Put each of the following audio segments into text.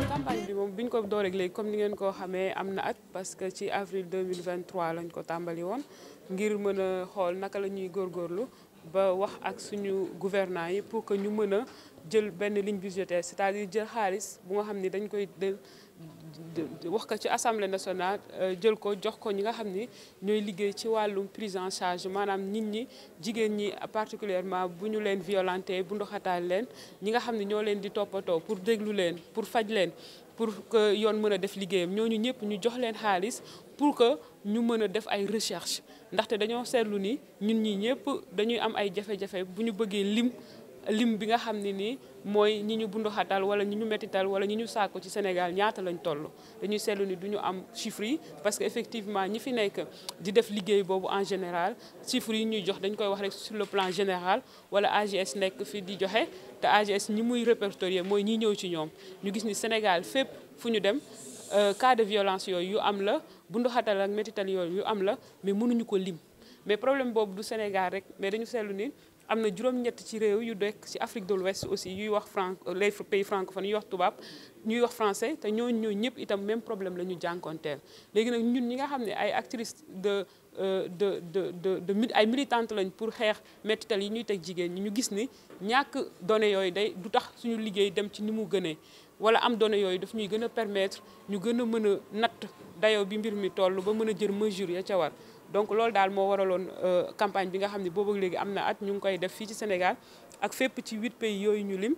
campagne bi moom bi ñu ko door rek léegi comme ni ngeen ko xamee am na at parce que ci avril 2023 lañ ko tàmbali woon ngir mën a xool naka la ñuy góorgóorlu ba wax ak suñu gouvernants yi pour que ñu mën a jël benn ligne budgétaire c'est-à-dire jël xaalis bu nga xam ni dañ koy wax ko ci assemblée nationale jël ko jox ko ñi nga xam ni ñooy liggéey ci wàllum prise en charge maanaam nit ñi jigéen ñi particulièrement bu ñu leen violenté bu ndoxataal leen ñi nga xam ne ñoo leen di toppatoo pour déglu leen pour faj leen pour que yoon mën a def liggéeyam ñooñu ñëpp ñu jox leen xaalis pour que ñu mën a def ay recherche ndaxte dañoo seetlu ni ñun ñi ñëpp dañuy am ay jafe-jafe bu ñu bëggee lim bi nga xam ne nii mooy ñi ñu bunduxatal wala ñi ñu mettital wala ñi ñu sàkku ci Sénégal ñaata lañ toll dañuy seetlu ni du ñu am chiffres yi parce que effectivement ñi fi nekk di def liggéey boobu en général chiffres yi ñuy jox dañ koy wax rek sur le plan général wala AGS nekk fi di joxe te AGS ñi muy répertorier mooy ñi ñëw ci ñoom ñu gis ni Sénégal fépp fu ñu dem cas de violence yooyu yu am la bunduxatal ak mettital yooyu yu am la mais mënuñu ko lim mais problème boobu du Sénégal rek mais dañu seetlu ni am na juróom-ñett ci réew yu dekk ci Afrique de l'Ouest aussi yuy wax les pays francophones yuy wax tubaab ñuy wax français te ñooñu ñëpp itam même problème la ñu jànkoonteel léegi nag ñun ñi nga xam ne ay actrices ay militantes lañ pour xeex mettital yi ñuy teg jigéen ñi ñu gis ni ñàkk données yooyu du tax suñu liggéey dem ci ni mu gënee wala am données yooyu daf ñuy gën a permettre ñu gën a mën a natt dayoo bi mbir mi toll ba mën a jël mesure ya ca war donc loolu daal moo waraloon campagne bi nga xam ne boobu léegi am na at ñu ngi koy def fii ci Sénégal ak fépp ci 8 pays yooyu ñu lim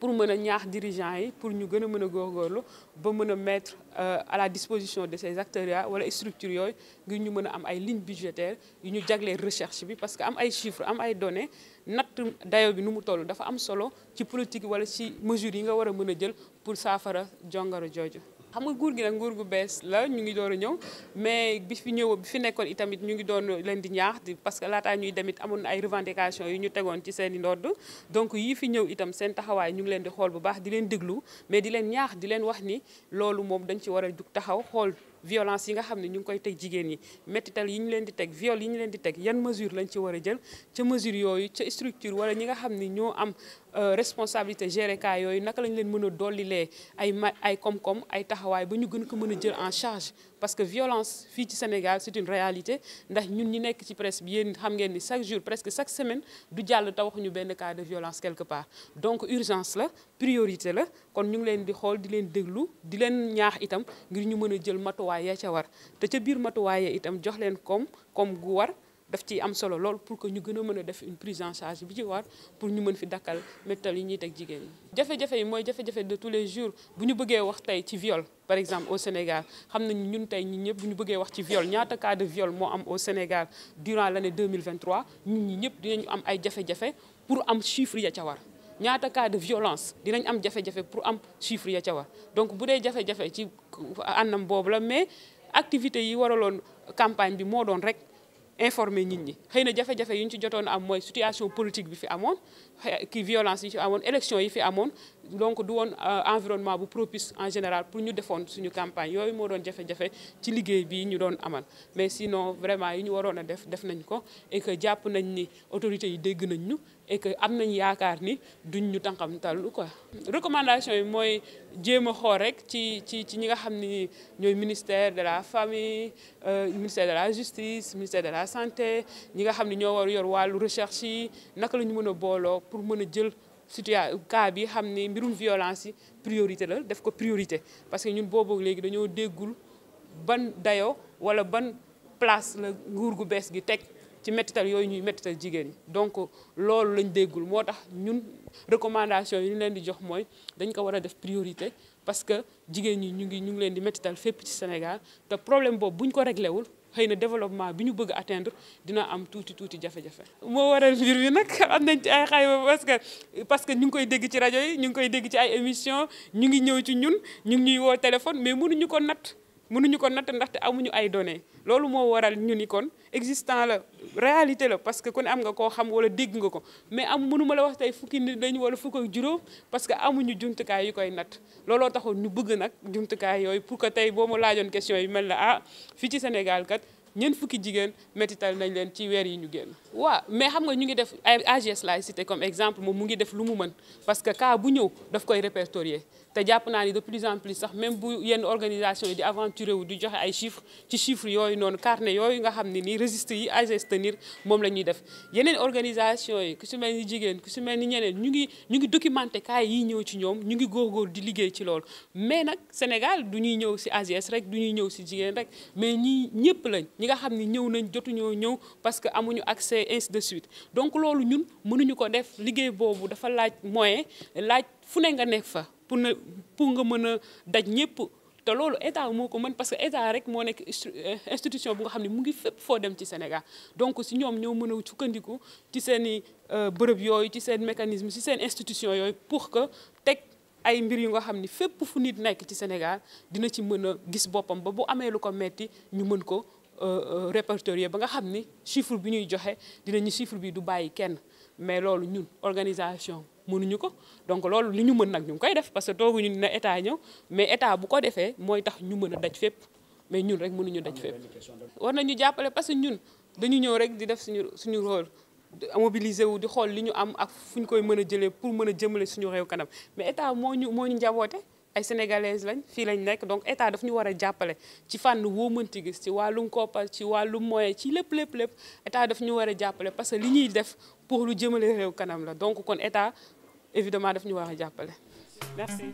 pour mën a ñaax dirigeants yi pour ñu gën a mën a góorgóorlu ba mën a mettre à la disposition de ces acteurs ya wala structures yooyu ngir ñu mën a am ay lignes budgétaires yu ñu jagleel recherche bi parce que am ay chiffres am ay données natt dayo bi nu mu toll dafa am solo ci politique wala ci mesures yi nga war a mën a jël pour saafara jongoro jooju. xam nga nguur gi nag nguur gu bees la ñu ngi door a ñëw mais bi fi nekkoon itamit ñu ngi doon leen di ñaax parce que laataa ñuy demit amoon na ay revendications yu ñu tegoon ci seen i ndodd donc yii fi ñëw itam seen taxawaay ñu ngi leen di xool bu baax di leen déglu mais di leen ñaax di leen wax ni loolu moom dañ ci war a jug taxaw xool violence yi nga xam ne ñu ngi koy teg jigéen ñi mettital yi ñu leen di teg viol yi ñu leen di teg yan mesure lañ ci war a jël ca mesure yooyu ca structure wala ñi nga xam ne ñoo am responsabilité gérer cas yooyu naka lañ leen mën a dollilee ay koom-koom ay taxawaay ba ñu gën ko mën a jël en charge parce que violence fii ci Sénégal c'est une réalité ndax ñun ñi nekk ci presse bi yéen xam ngeen ni chaque jour presque chaque semaine du jàll te waxuñu benn cas de violence quelque part donc urgence la priorité la kon ñu ngi leen di xool di leen déglu di leen ñaax itam ngir ñu mën a jël matuwaay ya ca war te ca biir matuwaay ya itam jox leen koom gu war daf ci am solo lool pour que ñu gën a mën a def une prise en charge bi ci war pour ñu mën fi dakkal mettal yi ñuy teg jigéen ñi. jafe-jafe yi mooy jafe-jafe de tous les jours bu ñu bëggee wax tey ci viol par exemple au Sénégal xam nañu ñun tey ñi ñëpp bu ñu bëggee wax ci viol ñaata cas de viol moo am au Sénégal durant l'année 2023 ñun ñi ñëpp dinañu am ay jafe-jafe pour am chiffre ya ca war. ñaata cas de violence dinañ am jafe-jafe pour am chiffre ya ca war donc bu dee jafe-jafe ci anam boobu la mais activités yi waraloon campagne bi moo doon rek informer nit ñi xëy na jafe-jafe yi ñu ci jotoon am mooy situation politique bi fi amoon ki violence yi ci amoon élection yi fi amoon donc du woon environnement bu propice en général pour ñu defoon suñu campagne yooyu moo doon jafe-jafe ci liggéey bi ñu doon amal mais sinon vraiment yi ñu waroon a def nañ ko et que jàpp nañ ni autorités yi dégg nañ ñu et que am nañ yaakaar ni duñ ñu tànqamtal quoi. recommandation yi mooy jéem a xool rek ci ñi nga xam ni ñooy ministère de la famille ministère de la justice ministère de la santé ñi nga xam ni ñoo war yor wàllu recherche yi naka la ñu mën a booloo pour mën a jël cas bi xam ni mbirum violence yi priorité la def ko priorité parce que ñun boobu léegi dañoo déggul ban dayo wala ban place la nguur gu bees gi teg ci mettital yooyu ñuy mettital jigéen ñi donc loolu lañ déggul moo tax ñun recommandation yi ñu leen di jox mooy dañ ko war a def priorité parce que jigéen ñi ñu ngi leen di mettital fépp ci Sénégal te problème boobu bu ñu ko réglé wul xëy na développement bi ñu bëgg atteindre dina am tuuti jafe-jafe. moo waral mbir mi nag am nañ ci ay xayma parce que ñu ngi koy dégg ci rajo yi ñu ngi koy dégg ci ay émissions ñu ngi ñëw ci ñun ñu ngi ñuy woo téléphone mais mënuñu ko natt ndaxte amuñu ay données loolu moo waral ñu ni kon existant la réalité la parce que ku ne am nga koo xam wala dégg nga ko mais mënuma la wax tey fukki nit lañu wala fukk ak juróom parce que amuñu jumtukaay yu koy natt looloo taxoon ñu bëgg nag jumtukaay yooyu pour que tey boo ma laajoon question yi mel na fii ci Sénégal kat ñeent fukki jigéen métital nañ leen ci weer yi ñu génn. waaw mais xam nga ñu ngi def ay AGS laay cité comme exemple moom mu ngi def lu mu mën parce que cas bu ñëw daf koy répertorier te jàpp naa ni de plus en plus sax même bu yenn organisation yi di aventurer wu di joxe ay chiffres ci chiffres yooyu noonu carnet yooyu nga xam ne nii registre yi AGS tenir moom la ñuy def yeneen organisation yi ku si mel ni jigéen ku si mel ni ñeneen ñu ngi documenté cas yi ñëw ci ñoom ñu ngi góorgóor di liggéey ci loolu mais nag Sénégal du ñuy ñëw si AGS rek du ñuy ñëw si jigéen rek mais ñii ñëpp lañ ñi nga xam ni ñëw nañ jotuñoo ñëw parce que amuñu accès ainsi de suite donc loolu ñun mënuñu ko def liggéey boobu dafa laaj moyen laaj fu ne nga nekk fa pour nga mën a daj ñëpp te loolu état moo ko mën parce que état rek moo nekk institution bu nga xam ne mu ngi fépp foo dem ci Sénégal donc si ñoom ñoo mën a sukkandiku ci seen i bërëb yooyu ci seen mécanisme ci seen institution yooyu pour que teg ay mbir yu nga xam ni fépp fu nit nekk ci Sénégal dina ci mën a gis boppam ba bu amee lu ko metti ñu mën ko répertorier ba nga xam ni chiffre bi ñuy joxe dinañu chiffre bi du bàyyi kenn mais loolu ñun organisation mënuñu ko donc loolu li ñu mën nag ñu ngi koy def parce que tooguñu ne état ñëw mais état bu ko defee mooy tax ñu mën a daj fépp mais ñun rek mënuñu daj fépp. war nañu jàppale parce que ñun dañu ñëw rek di def suñu rôle mobiliser wu di xool li ñu am ak fu ñu koy mën a jëlee pour mën a jëmale suñu réew kanam mais état moo ñu njaboote. ay sénégalaises lañ fii lañ nekk donc état daf ñu war a jàppale ci fànn woo mënti gis ci wàllum koppar ci wàllum moyen ci lépp état daf ñu war a jàppale parce que li ñuy def pour lu jëmale réew kanam la donc kon état évidemment daf ñu war a jàppale merci.